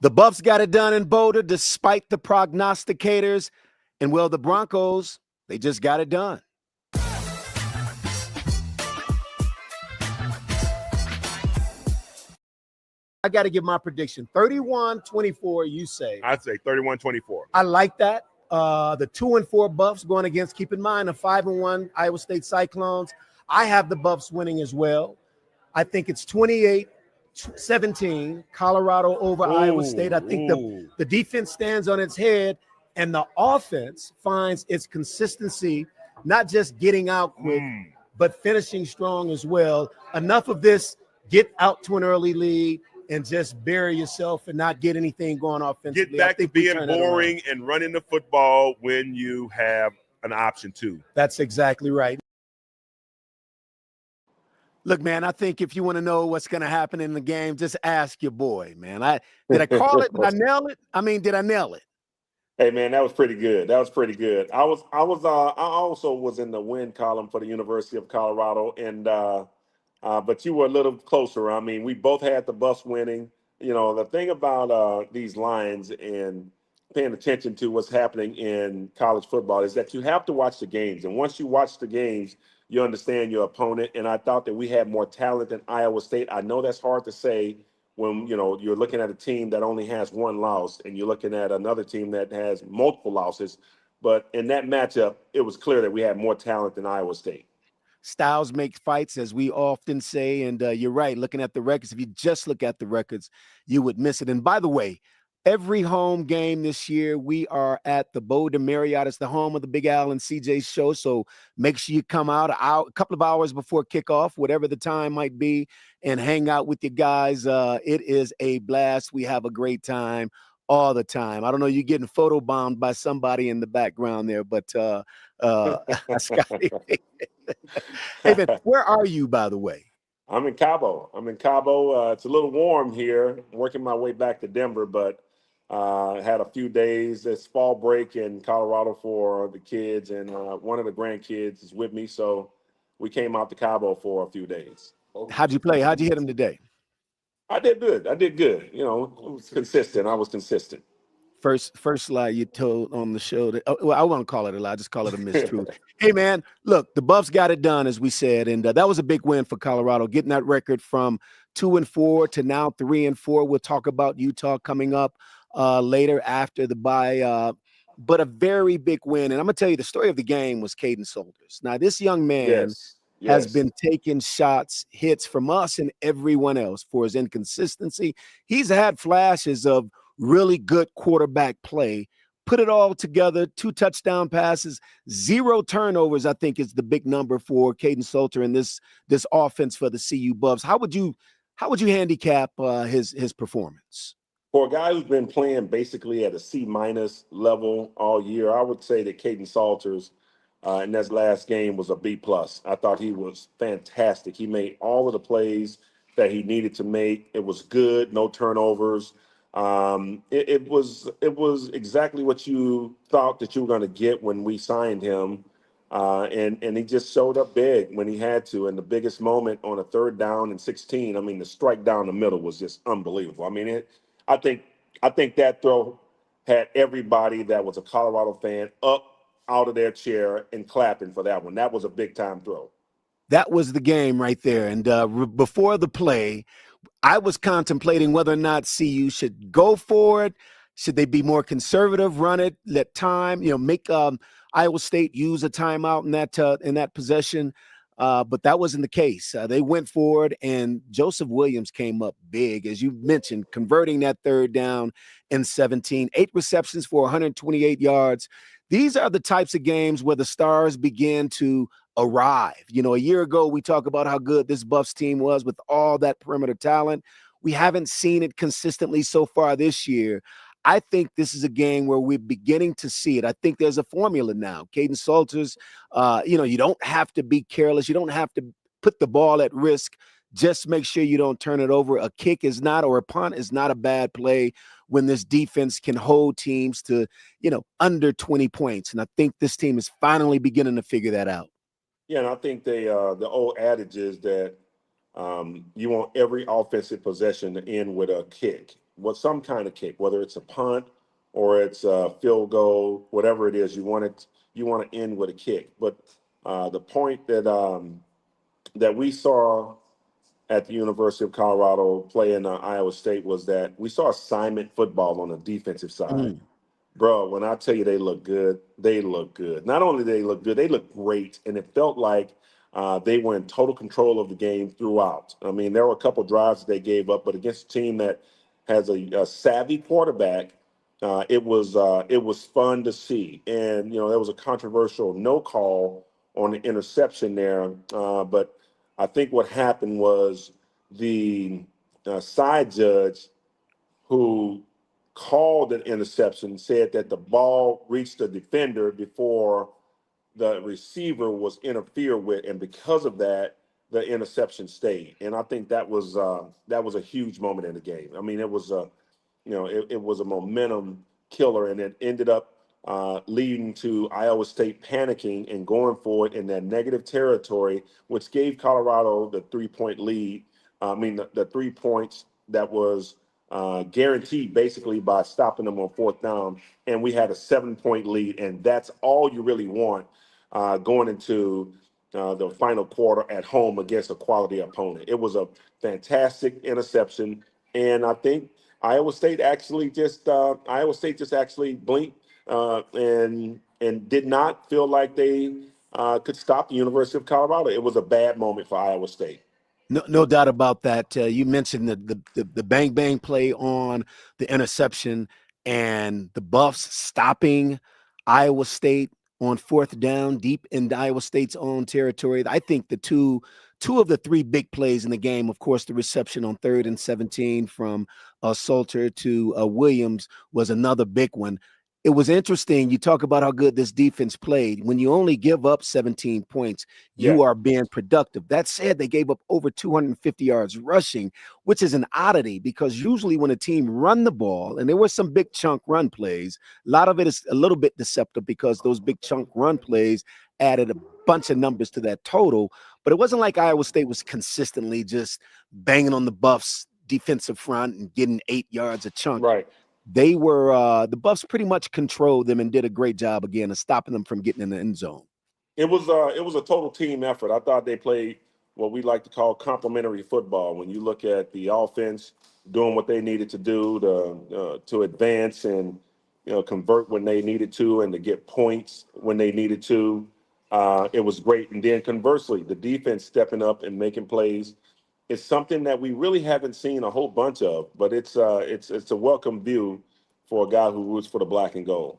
The Buffs got it done in Boulder despite the prognosticators. And, well, the Broncos, they just got it done. I got to give my prediction. 31-24, you say. I'd say 31-24. I like that. The 2-4 Buffs going against, keep in mind, the 5-1 Iowa State Cyclones. I have the Buffs winning as well. I think it's 28-17, Colorado over Iowa State. I think the defense stands on its head, and the offense finds its consistency, not just getting out quick, but finishing strong as well. Enough of this, get out to an early lead and just bury yourself and not get anything going offensively. Get back to being boring and running the football when you have an option to. That's exactly right. Look, man, I think if you want to know what's going to happen in the game, just ask your boy, man. Did I call it? Did I nail it? I mean, did I nail it? Hey, man, that was pretty good. That was pretty good. I also was in the win column for the University of Colorado, and but you were a little closer. I mean, we both had the Buffs winning. You know, the thing about these lines and paying attention to what's happening in college football is that you have to watch the games. And once you watch the games, you understand your opponent. And I thought that we had more talent than Iowa State. I know that's hard to say when, you know, you're looking at a team that only has one loss and you're looking at another team that has multiple losses. But in that matchup, it was clear that we had more talent than Iowa State. Styles make fights, as we often say, and you're right. Looking at the records, if you just look at the records, you would miss it. And by the way, every home game this year, we are at the Boulder Marriott. It's the home of the Big Al and CJ show, so make sure you come out a couple of hours before kickoff, whatever the time might be, and hang out with your guys. It is a blast. We have a great time all the time. I don't know, you're getting photobombed by somebody in the background there, but Scotty. Hey, man, where are you, by the way? I'm in Cabo. It's a little warm here. I'm working my way back to Denver, but had a few days. It's fall break in Colorado for the kids, and one of the grandkids is with me, so we came out to Cabo for a few days. How'd you play? How'd you hit them today? I did good. You know, it was consistent. I was consistent. First lie you told on the show that, well, I won't call it a lie, just call it a mistruth. Hey, man, look, the Buffs got it done, as we said, and that was a big win for Colorado, getting that record from 2-4 to now 3-4. We'll talk about Utah coming up later after the bye, but a very big win. And I'm gonna tell you, the story of the game was Kaidon Salter. Now, this young man has been taking hits from us and everyone else for his inconsistency. He's had flashes of really good quarterback play, put it all together, 2 touchdown passes, 0 turnovers, I think is the big number for Kaidon Salter in this offense for the CU Buffs. How would you handicap his performance? For a guy who's been playing basically at a C- level all year, I would say that Kaidon Salter's in that last game was a B+. I thought he was fantastic. He made all of the plays that he needed to make. It was good, no turnovers. It was exactly what you thought that you were going to get when we signed him, and he just showed up big when he had to. And the biggest moment on a 3rd down and 16, I mean, the strike down the middle was just unbelievable. I mean, I think that throw had everybody that was a Colorado fan up out of their chair and clapping for that one. That was a big time throw. That was the game right there. And before the play, I was contemplating whether or not CU should go for it. Should they be more conservative, run it, let time, make Iowa State use a timeout in that possession? But that wasn't the case. They went forward, and Joseph Williams came up big, as you mentioned, converting that 3rd down and 17, 8 receptions for 128 yards. These are the types of games where the stars begin to arrive. A year ago, we talked about how good this Buffs team was with all that perimeter talent. We haven't seen it consistently so far this year. I think this is a game where we're beginning to see it. I think there's a formula now. Kaidon Salter's, you don't have to be careless. You don't have to put the ball at risk. Just make sure you don't turn it over. A kick is not, or a punt is not a bad play when this defense can hold teams to, under 20 points. And I think this team is finally beginning to figure that out. Yeah, and I think the old adage is that you want every offensive possession to end with a kick, some kind of kick, whether it's a punt or it's a field goal, whatever it is, you want to end with a kick. But the point that we saw at the University of Colorado playing Iowa State was that we saw assignment football on the defensive side. Mm. Bro, when I tell you they look good, they look good. Not only they look good, they look great, and it felt like they were in total control of the game throughout. I mean, there were a couple drives that they gave up, but against a team that has a savvy quarterback, it was fun to see. And there was a controversial no call on the interception there, but I think what happened was the side judge who called an interception said that the ball reached the defender before the receiver was interfered with, and because of that, the interception stayed. And I think that was a huge moment in the game. I mean, it was a it was a momentum killer, and it ended up leading to Iowa State panicking and going for it in that negative territory, which gave Colorado the 3-point lead. I mean, the 3 points that was guaranteed basically by stopping them on fourth down, and we had a 7-point lead, and that's all you really want going into the final quarter at home against a quality opponent. It was a fantastic interception, and I think Iowa State just actually blinked and did not feel like they could stop the University of Colorado. It was a bad moment for Iowa State. No doubt about that. You mentioned the bang bang play on the interception and the Buffs stopping Iowa State on fourth down deep in Iowa State's own territory. I think the two of the three big plays in the game, of course, the reception on 3rd and 17 from Salter to Williams was another big one. It was interesting. You talk about how good this defense played. When you only give up 17 points, Yeah, you are being productive. That said, they gave up over 250 yards rushing, which is an oddity because usually when a team run the ball, and there were some big chunk run plays, a lot of it is a little bit deceptive because those big chunk run plays added a bunch of numbers to that total. But it wasn't like Iowa State was consistently just banging on the Buffs defensive front and getting 8 yards a chunk. right. They were the Buffs pretty much controlled them and did a great job again of stopping them from getting in the end zone. It was a total team effort. I thought they played what we like to call complementary football. When you look at the offense doing what they needed to do to advance and convert when they needed to and to get points when they needed to, it was great. And then conversely, the defense stepping up and making plays is something that we really haven't seen a whole bunch of. But it's a welcome view for a guy who roots for the black and gold.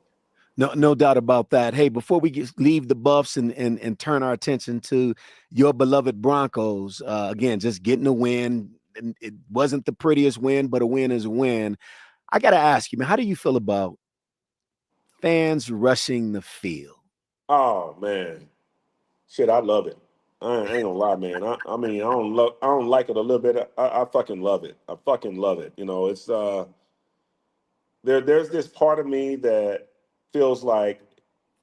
No doubt about that. Hey, before we leave the Buffs and turn our attention to your beloved Broncos, again, just getting a win. And it wasn't the prettiest win, but a win is a win. I got to ask you, man, how do you feel about fans rushing the field? Oh man. Shit, I love it. I ain't gonna lie, man. I mean, I don't like it a little bit. I fucking love it. I fucking love it. It's there's this part of me that feels like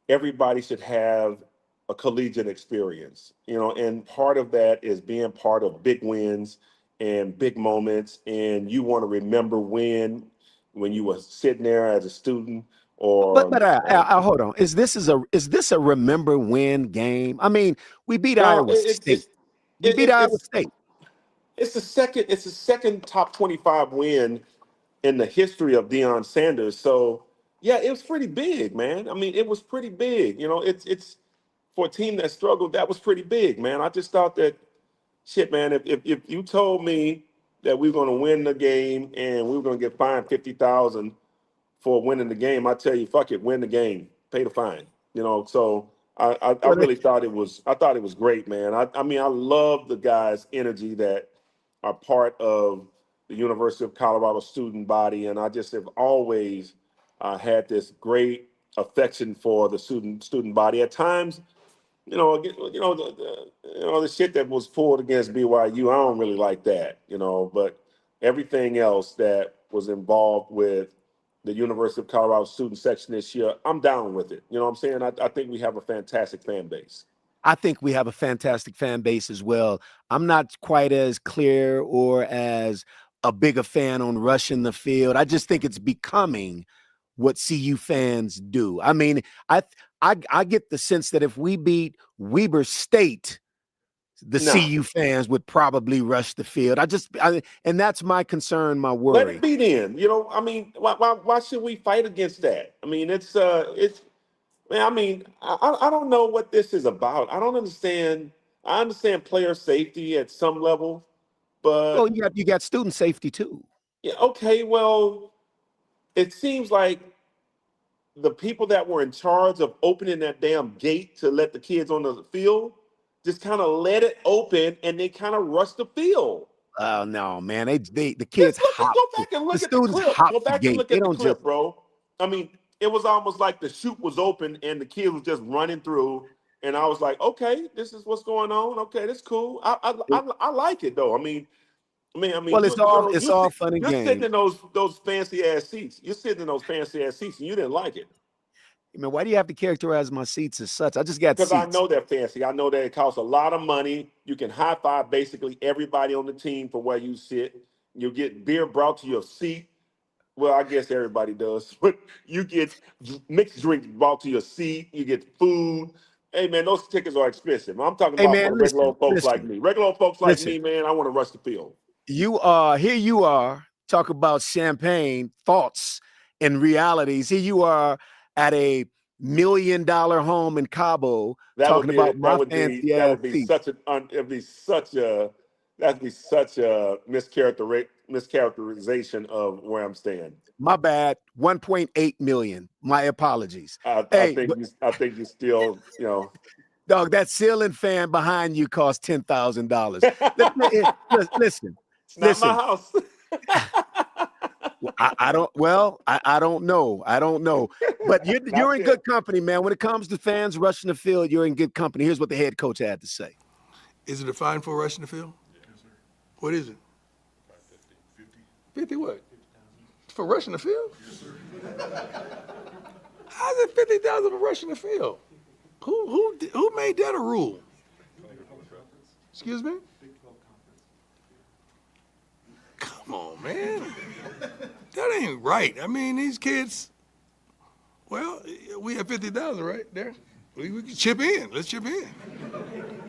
everybody should have a collegiate experience. And part of that is being part of big wins and big moments, and you want to remember when you were sitting there as a student But or but hold on. Is this a remember win game? I mean, we beat no, Iowa State. We beat Iowa it's State. it's the second top 25 win in the history of Deion Sanders. So yeah, it was pretty big, man. I mean, it was pretty big. It's for a team that struggled, that was pretty big, man. I just thought that shit, man, if you told me that we were gonna win the game and we were gonna get fined 50,000 for winning the game, I tell you, fuck it, win the game, pay the fine. So I Well, really thought it was great, man. I mean, I love the guys' energy that are part of the University of Colorado student body, and I just have always had this great affection for the student body. At times, the shit that was pulled against BYU, I don't really like that, but everything else that was involved with the University of Colorado student section this year, I'm down with it. You know what I'm saying? I think we have a fantastic fan base. I think we have a fantastic fan base as well. I'm not quite as clear or as a bigger fan on rushing the field. I just think it's becoming what CU fans do. I mean, I get the sense that if we beat Weber State, the Nah, CU fans would probably rush the field. And that's my concern, my let it worry. be then. You know, I mean, why should we fight against that? I mean, man. I mean, I don't know what this is about. I don't understand. I understand player safety at some level, Well, but you got student safety too. yeah, okay. Well, it seems like the people that were in charge of opening that damn gate to let the kids on the field just kind of let it open and they kind of rushed the field. Oh no, man. The kids Just hop. go back and The look at the students clip. hop Go the back and gate. look They at the don't just. clip, bro. I mean, it was almost like the chute was open and the kid was just running through. And I was like, okay, this is what's going on. Okay, that's cool. I like it though. Well, it's all fun and You're sitting games. in those fancy ass seats. You're sitting in those fancy ass seats, and you didn't like it. I mean, why do you have to characterize my seats as such? I just got Because I seats. know they're fancy. I know that it costs a lot of money. You can high five basically everybody on the team for where you sit. You get beer brought to your seat. Well, I guess everybody does, but you get mixed drinks brought to your seat. You get food. Hey, man, those tickets are expensive. I'm talking Hey about for man, the regular listen, old folks like listen, me. Regular old folks like listen. me, man, I want to rush the field. You are talk about champagne thoughts and realities. Here you are at a $1 million home in Cabo That would talking be about my fancy that ass would be seats. such that'd be such a mischaracterization of where I'm staying. My bad. 1.8 million. My apologies. I Hey, think you still, dog, that ceiling fan behind you costs $10,000. Listen, it's not my listen. house. I don't. Well, I don't know. I don't know. But Not you're in yet. good company, man. When it comes to fans rushing the field, you're in good company. Here's what the head coach had to say. Is it a fine for rushing the field? Yes, sir. What is it? 50. 50 what? For rushing the field? Yes, sir. How's it 50,000 for rushing the field? Who made that a rule? Excuse me? Come on, man. That ain't right. I mean, these kids. Well, we have 50,000 right there. We can chip in. Let's chip in.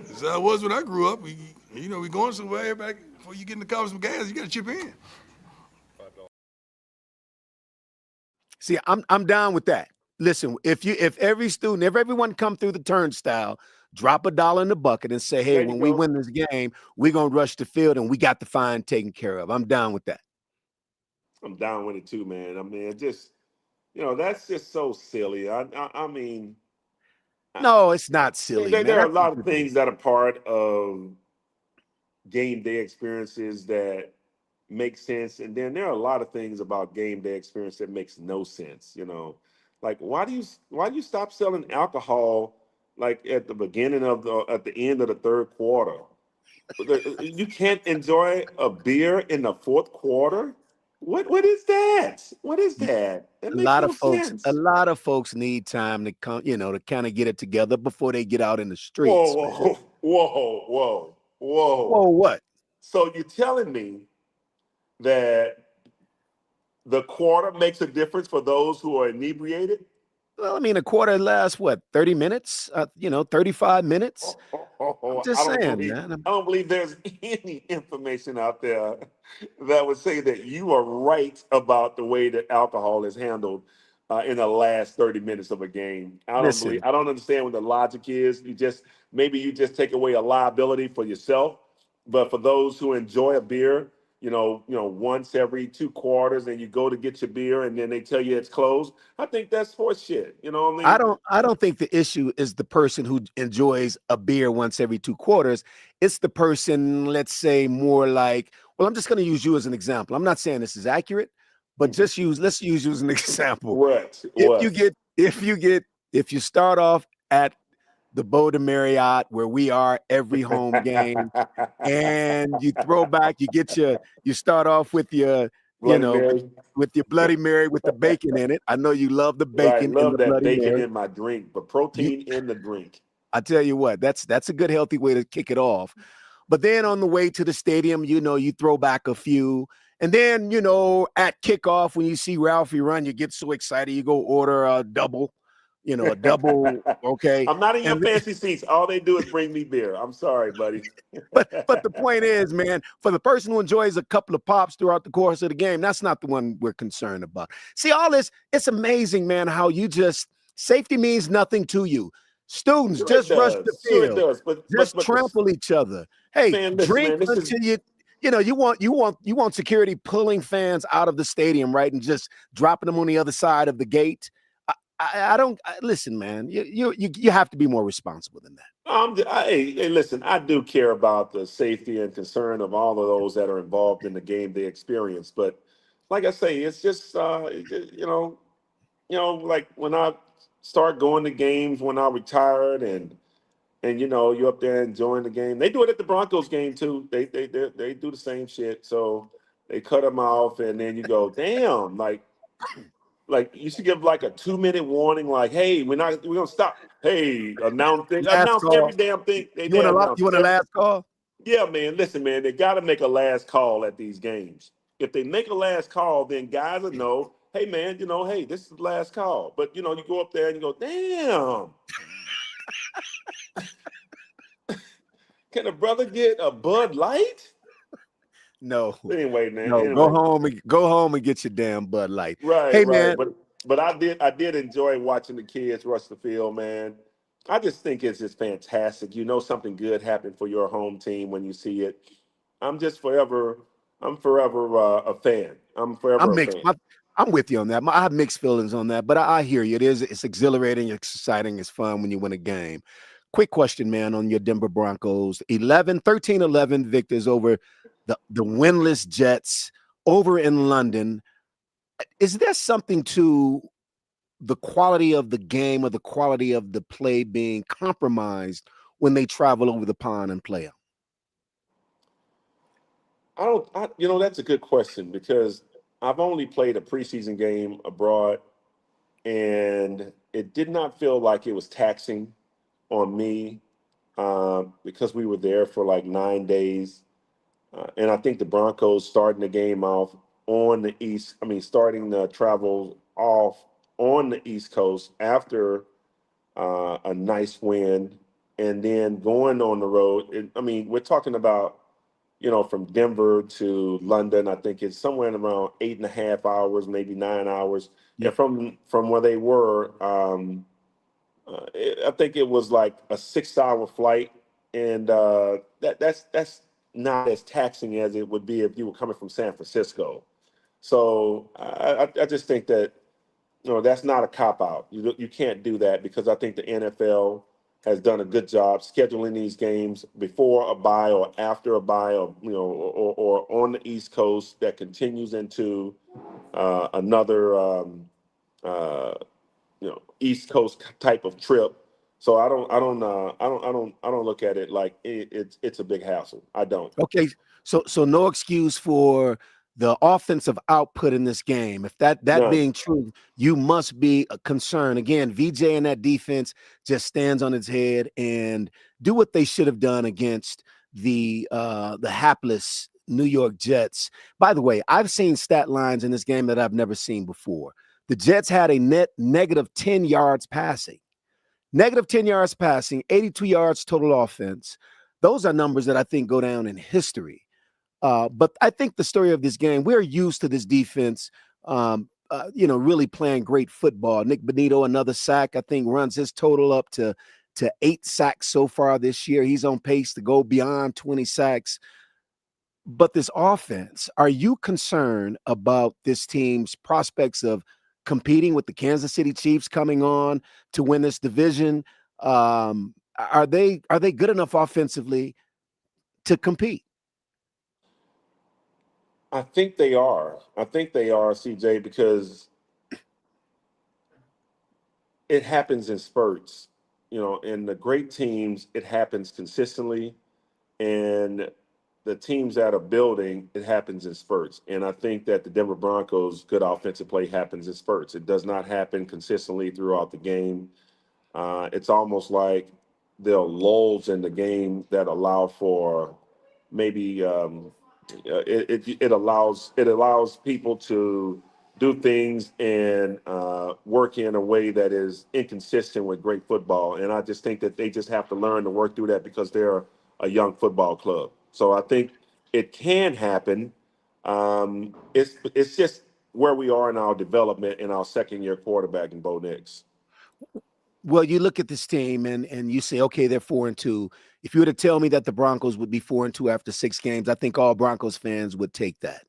That's how it was when I grew up. We going somewhere back before you get in the car with some gas. You got to chip in. See, I'm down with that. Listen, if everyone come through the turnstile, drop $1 in the bucket and say, hey, There you when we go. win this game, we're gonna rush the field and we got the fine taken care of. I'm down with that. I'm down with it too, man. I mean, that's just so silly. I mean, No, it's not silly, man. there are a That's lot of things that are part of game day experiences that make sense, and then there are a lot of things about game day experience that makes no sense. Like why do you stop selling alcohol like at the end of the third quarter? You can't enjoy a beer in the fourth quarter. What is that? What is that? That a makes lot no of folks, a sense. lot of folks need time to come, to kind of get it together before they get out in the Whoa, streets, man. whoa, whoa, whoa, Whoa, whoa. what? So you're telling me that the quarter makes a difference for those who are inebriated? Well, I mean, a quarter lasts what, 30 minutes? 35 minutes. I'm I just don't saying, believe man. I don't believe there's any information out there that would say that you are right about the way that alcohol is handled in the last 30 minutes of a game. Listen, I don't understand what the logic is. Maybe you just take away a liability for yourself, but for those who enjoy a beer, once every 2 quarters, and you go to get your beer, and then they tell you it's closed. I think that's horse shit. You know what I mean? I don't think the issue is the person who enjoys a beer once every 2 quarters. It's the person, let's say, more like, well, I'm just going to use you as an example. I'm not saying this is accurate, but let's use you as an example. What? If What? you get, if you start off at the Boulder Marriott, where we are every home game, and you throw back, you start off with your, you Bloody know, Mary. with your Bloody Mary with the bacon in it. I know you love the Right. bacon in Love the that Bloody bacon Mary. in my drink, but You, protein in the drink. I tell you what, that's a good healthy way to kick it off. But then on the way to the stadium, you throw back a few, And then, at kickoff, when you see Ralphie run, you get so excited, you go order a double, a double, okay? I'm not in your And fancy seats. All they do is bring me beer. I'm sorry, buddy. but the point is, man, for the person who enjoys a couple of pops throughout the course of the game, that's not the one we're concerned about. See, all this, it's amazing, man, how safety means nothing to you. Students, Sure it just rush the does. Sure it field. does. Just But this, trample each other. Hey, man, listen, drink man, this is until you want security pulling fans out of the stadium, right, and just dropping them on the other side of the gate. I don't listen, man. You have to be more responsible than that. hey, listen, I do care about the safety and concern of all of those that are involved in the game they experience. But like I say, it's just like when I start going to games when I retired and you're up there enjoying the game. They do it at the Broncos game too. They do the same shit. So they cut them off, and then you go, damn, like you should give like a 2-minute warning, like, hey, we're gonna stop. Hey, Last announce every call. damn thing. You want a last call? Yeah, man. Listen, man, they gotta make a last call at these games. If they make a last call, then guys will know, hey man, hey, this is the last call. But you go up there and you go, damn. Can a brother get a Bud Light? No. Anyway, man. No, go home and get your damn Bud Light. Right, Hey, right. man. But I did enjoy watching the kids rush the field, man. I just think it's just fantastic. Something good happened for your home team when you see it. I'm forever a fan. I'm forever I'm a mixed. fan. I'm with you on that. I have mixed feelings on that, but I hear you. It's exhilarating, it's exciting, it's fun when you win a game. Quick question, man, on your Denver Broncos. 13-11 victors over the winless Jets over in London. Is there something to the quality of the game or the quality of the play being compromised when they travel over the pond and play? That's a good question because I've only played a preseason game abroad, and it did not feel like it was taxing on me because we were there for like 9 days. And I think the Broncos starting the game off on the East, starting the travel off on the East Coast after a nice win and then going on the road. We're talking about, from Denver to London, I think it's somewhere in around 8.5 hours, maybe 9 hours. Yep. And from where they were, I think it was like a 6-hour flight. And that's not as taxing as it would be if you were coming from San Francisco. So I just think that that's not a cop out. You can't do that because I think the NFL has done a good job scheduling these games before a bye or after a bye, or on the East Coast that continues into another East Coast type of trip. So I don't look at it like it's a big hassle. I don't. Okay, so no excuse for the offensive output in this game. If that None. being true, you must be concerned. Again, VJ and that defense just stands on its head and do what they should have done against the hapless New York Jets. By the way, I've seen stat lines in this game that I've never seen before. The Jets had a net negative 10 yards passing. Negative 10 yards passing, 82 yards total offense. Those are numbers that I think go down in history. But I think the story of this game, we're used to this defense, really playing great football. Nik Bonitto, another sack, I think runs his total up to 8 sacks so far this year. He's on pace to go beyond 20 sacks. But this offense, are you concerned about this team's prospects of competing with the Kansas City Chiefs coming on to win this division? Are they good enough offensively to compete? I think they are. I think they are, CJ, because it happens in spurts. In the great teams, it happens consistently. And the teams that are building, it happens in spurts. And I think that the Denver Broncos' good offensive play happens in spurts. It does not happen consistently throughout the game. It's almost like there are lulls in the game that allow for maybe It allows people to do things and work in a way that is inconsistent with great football. And I just think that they just have to learn to work through that because they're a young football club. So I think it can happen. It's just where we are in our development in our second year quarterback in Bo Nix. Well, you look at this team and you say, okay, they're 4-2. If you were to tell me that the Broncos would be 4-2 after 6 games, I think all Broncos fans would take that.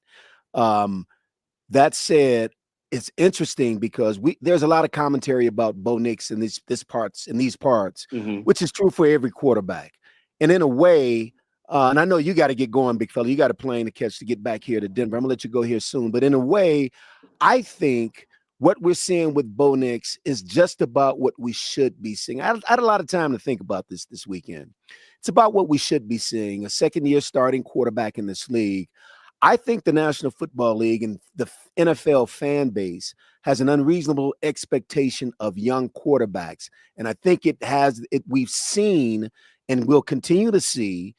That said, it's interesting because there's a lot of commentary about Bo Nix in these parts, Mm-hmm. which is true for every quarterback. And in a way, and I know you got to get going, big fella. You got a plane to catch to get back here to Denver. I'm gonna let you go here soon. But in a way, I think what we're seeing with Bo Nix is just about what we should be seeing. I had a lot of time to think about this weekend. It's about what we should be seeing. A second-year starting quarterback in this league. I think the National Football League and the NFL fan base has an unreasonable expectation of young quarterbacks. And I think we've seen and will continue to see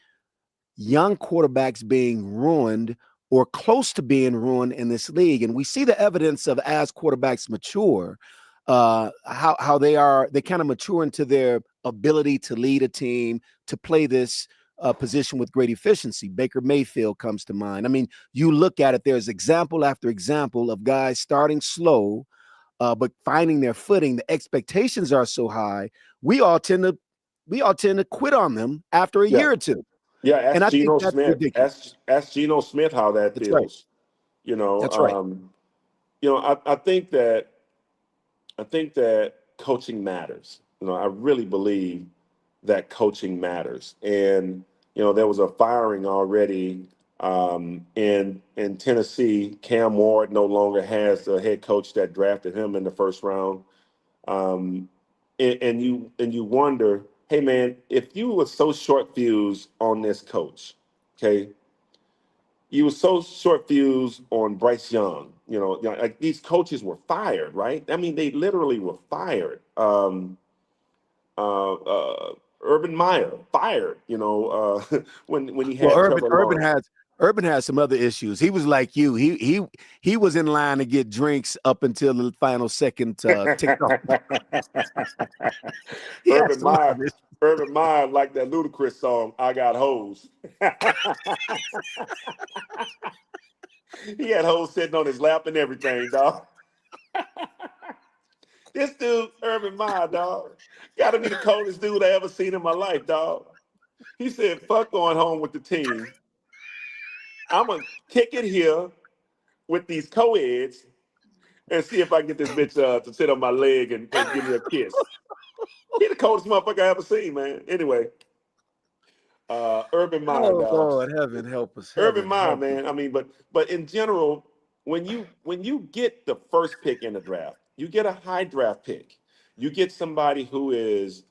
young quarterbacks being ruined or close to being ruined in this league. And we see the evidence of as quarterbacks mature, how they kind of mature into their ability to lead a team, to play this position with great efficiency. Baker Mayfield comes to mind. I mean, you look at it, there's example after example of guys starting slow, but finding their footing. The expectations are so high, we all tend to quit on them after a year or two. Yeah, And I ask think Geno that's Smith. ridiculous. Ask Geno Smith how that That's right. feels. You know, That's right. I think that coaching matters. You know, I really believe that coaching matters. And there was a firing already in Tennessee. Cam Ward no longer has the head coach that drafted him in the first round. And you wonder, hey man, if you were so short fused on this coach, okay, you were so short fused on Bryce Young, like these coaches were fired, right? I mean, they literally were fired. Urban Meyer fired, when he Well, had Trevor Lawrence. Urban has some other issues. He was like you. He was in line to get drinks up until the final second ticked off. He has some other issues. Urban Meyer, like that Ludacris song, "I Got Hoes." He had hoes sitting on his lap and everything, dog. This dude, Urban Meyer, dog, got to be the coldest dude I ever seen in my life, dog. He said, "Fuck going home with the team. I'm gonna kick it here with these co-eds and see if I can get this bitch to sit on my leg and give me a kiss." He the coldest motherfucker I ever seen, man. Anyway, Urban Meyer, Oh dog. Lord, heaven help us. Urban Heaven Meyer, help us. man. I mean, but in general, when you get the first pick in the draft, you get a high draft pick. You get somebody who is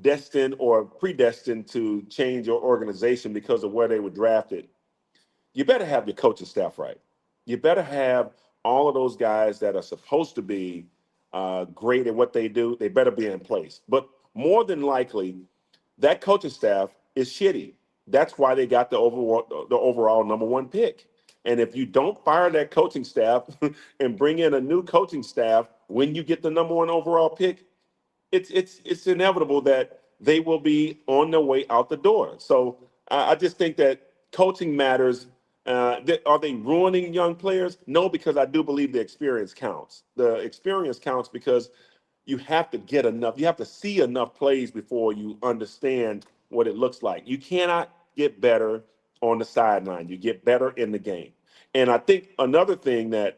destined or predestined to change your organization because of where they were drafted. You better have your coaching staff right. You better have all of those guys that are supposed to be great at what they do. They better be in place. But more than likely, that coaching staff is shitty. That's why they got the overall number one pick. And if you don't fire that coaching staff and bring in a new coaching staff when you get the number one overall pick, it's inevitable that they will be on their way out the door. So I just think that coaching matters. Are they ruining young players? No, because I do believe the experience counts. The experience counts because you have to get enough. You have to see enough plays before you understand what it looks like. You cannot get better on the sideline. You get better in the game. And I think another thing that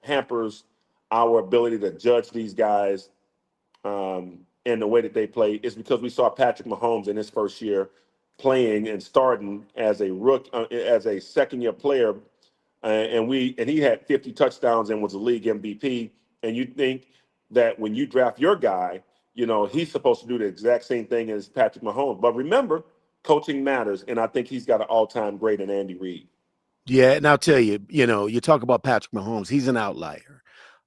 hampers our ability to judge these guys and the way that they play is because we saw Patrick Mahomes in his first year playing and starting as a as a second-year player, and he had 50 touchdowns and was a league MVP. And you think that when you draft your guy, he's supposed to do the exact same thing as Patrick Mahomes. But remember, coaching matters, and I think he's got an all-time great in Andy Reid. Yeah, and I'll tell you, you talk about Patrick Mahomes, he's an outlier.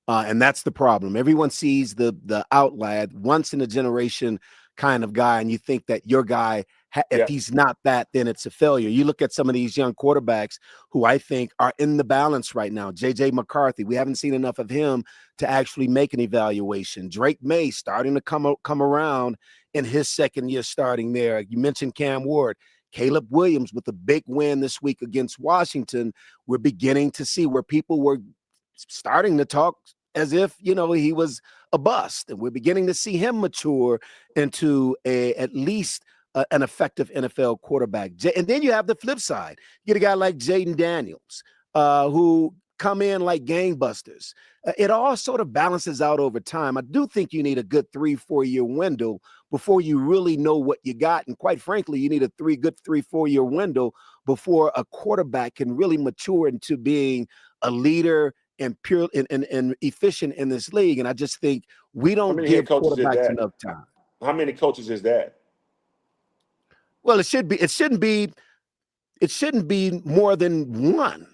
And that's the problem. Everyone sees the outlier, once in a generation kind of guy, and you think that your guy If he's not that, then it's a failure. You look at some of these young quarterbacks who I think are in the balance right now. J.J. McCarthy, we haven't seen enough of him to actually make an evaluation. Drake May starting to come around in his second year starting there. You mentioned Cam Ward. Caleb Williams with a big win this week against Washington. We're beginning to see where people were starting to talk as if, he was a bust. And we're beginning to see him mature into at least an effective NFL quarterback. And then you have the flip side. You get a guy like Jaden Daniels, who come in like gangbusters. It all sort of balances out over time. I do think you need a good 3-4 year window before you really know what you got. And quite frankly, you need a good 3-4 year window before a quarterback can really mature into being a leader and pure and efficient in this league. And I just think we don't give quarterbacks enough time. How many coaches is that? Well, it shouldn't be more than one.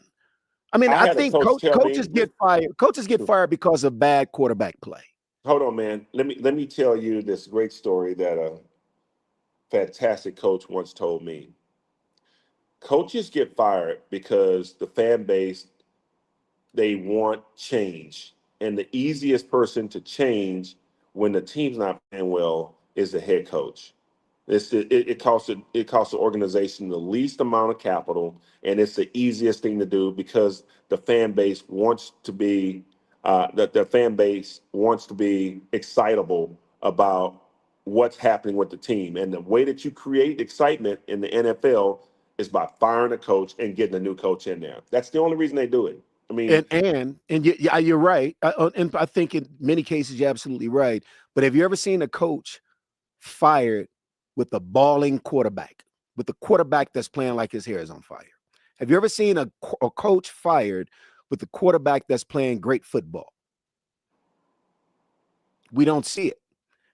I mean, I think coaches get fired. Coaches get fired because of bad quarterback play. Hold on, man. Let me tell you this great story that a fantastic coach once told me. Coaches get fired because the fan base, they want change. And the easiest person to change when the team's not playing well is the head coach. It costs the organization the least amount of capital, and it's the easiest thing to do because the fan base wants to be excitable about what's happening with the team. And the way that you create excitement in the NFL is by firing a coach and getting a new coach in there. That's the only reason they do it. I mean, and you're right. And I think in many cases you're absolutely right. But have you ever seen a coach fired with a balling quarterback, with a quarterback that's playing like his hair is on fire? Have you ever seen a coach fired with a quarterback that's playing great football? We don't see it.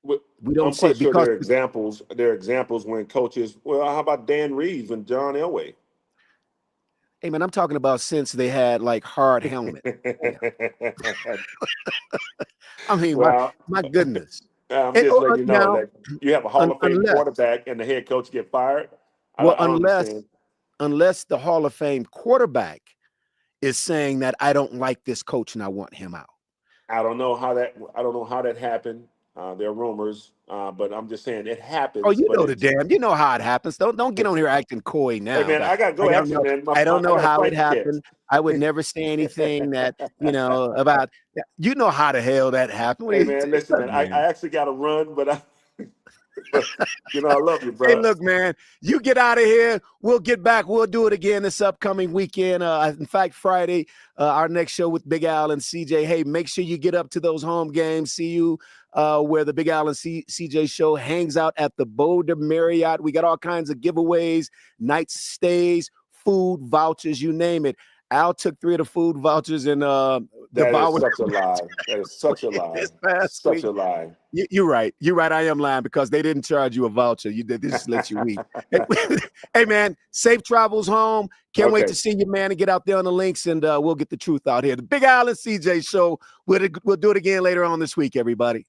We don't see it because there are examples when coaches. Well, how about Dan Reeves and John Elway? Hey man, I'm talking about since they had like hard helmet. I mean, my goodness. I'm just letting you know that you have a Hall of Fame quarterback and the head coach get fired. Well, unless the Hall of Fame quarterback is saying that I don't like this coach and I want him out. I don't know how that happened. There are rumors, but I'm just saying it happens. Oh, you know how it happens. Don't get on here acting coy now. Hey man, I got to go after man. I don't know how it happened. I would never say anything that about. You know how the hell that happened. Hey man, listen, man. I actually got to run, but I love you, bro. Hey, look, man, you get out of here. We'll get back. We'll do it again this upcoming weekend. In fact, Friday, our next show with Big Al and CJ. Hey, make sure you get up to those home games. See you where the Big Al and CJ show hangs out at the Boulder Marriott. We got all kinds of giveaways, night stays, food vouchers, you name it. Al took 3 of the food vouchers and devoured. That is such a lie. That is such a lie. Such a lie. You're right. You're right. I am lying because they didn't charge you a voucher. They just let you eat. Hey, man, safe travels home. Can't wait to see you, man, and get out there on the links, and we'll get the truth out here. The Big Al and CJ show. We'll do it again later on this week, everybody.